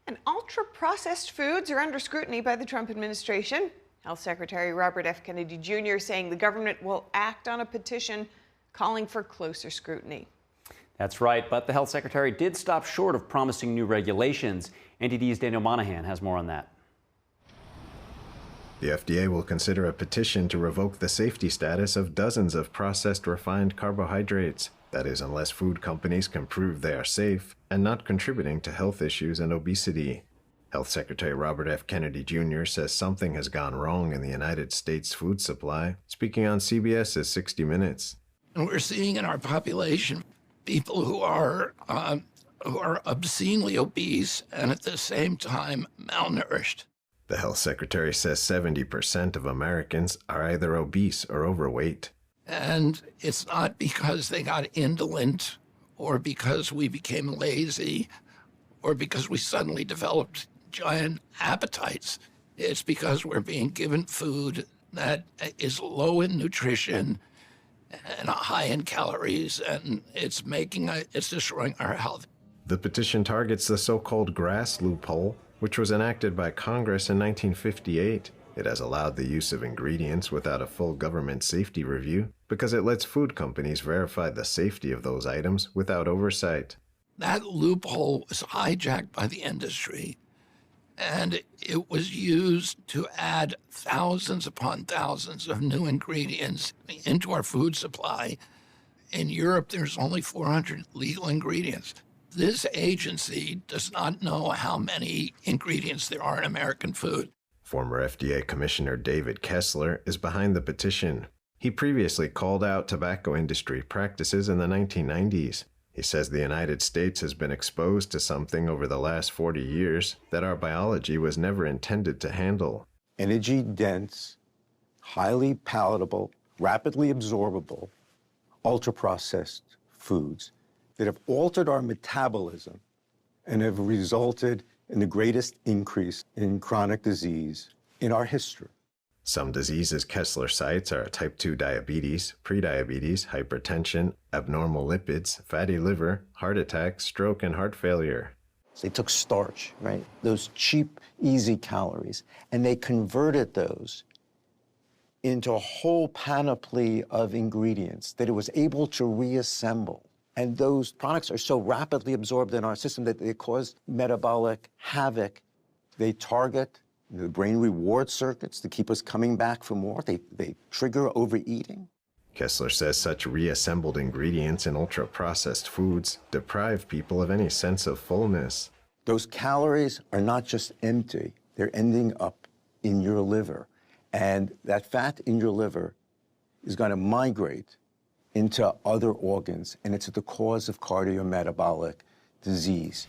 And ultra-processed foods are under scrutiny by the Trump administration. Health Secretary Robert F. Kennedy Jr. saying the government will act on a petition calling for closer scrutiny. That's right, but the health secretary did stop short of promising new regulations. NTD's Daniel Monaghan has more on that. The FDA will consider a petition to revoke the safety status of dozens of processed refined carbohydrates. That is, unless food companies can prove they are safe and not contributing to health issues and obesity. Health Secretary Robert F. Kennedy Jr. says something has gone wrong in the United States food supply, speaking on CBS's 60 Minutes. And we're seeing in our population people who are obscenely obese and at the same time malnourished. The health secretary says 70% of Americans are either obese or overweight. And it's not because they got indolent or because we became lazy or because we suddenly developed giant appetites. It's because we're being given food that is low in nutrition and high in calories, and it's destroying our health. The petition targets the so-called GRAS loophole, which was enacted by Congress in 1958. It has allowed the use of ingredients without a full government safety review because it lets food companies verify the safety of those items without oversight. That loophole was hijacked by the industry, and it was used to add thousands upon thousands of new ingredients into our food supply. In Europe, there's only 400 legal ingredients. This agency does not know how many ingredients there are in American food. Former FDA Commissioner David Kessler is behind the petition. He previously called out tobacco industry practices in the 1990s. He says the United States has been exposed to something over the last 40 years that our biology was never intended to handle. Energy-dense, highly palatable, rapidly absorbable, ultra-processed foods that have altered our metabolism and have resulted in the greatest increase in chronic disease in our history. Some diseases Kessler cites are type 2 diabetes, prediabetes, hypertension, abnormal lipids, fatty liver, heart attack, stroke, and heart failure. They took starch, right? Those cheap, easy calories, and they converted those into a whole panoply of ingredients that it was able to reassemble. And those products are so rapidly absorbed in our system that they cause metabolic havoc. They target the brain reward circuits to keep us coming back for more. They trigger overeating. Kessler says such reassembled ingredients in ultra-processed foods deprive people of any sense of fullness. Those calories are not just empty, they're ending up in your liver. And that fat in your liver is going to migrate into other organs, and it's the cause of cardiometabolic disease.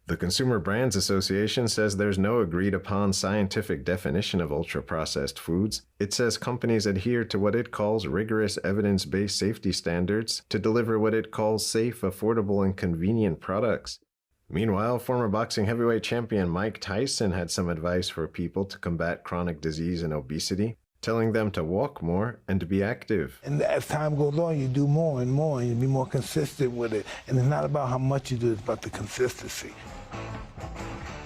The Consumer Brands Association says there's no agreed-upon scientific definition of ultra-processed foods. It says companies adhere to what it calls rigorous evidence-based safety standards to deliver what it calls safe, affordable, and convenient products. Meanwhile, former boxing heavyweight champion Mike Tyson had some advice for people to combat chronic disease and obesity, telling them to walk more and to be active. And as time goes on, you do more and more, and you be more consistent with it. And it's not about how much you do, it's about the consistency.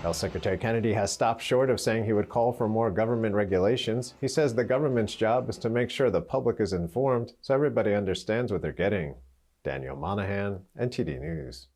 Health Secretary Kennedy has stopped short of saying he would call for more government regulations. He says the government's job is to make sure the public is informed so everybody understands what they're getting. Daniel Monaghan, NTD News.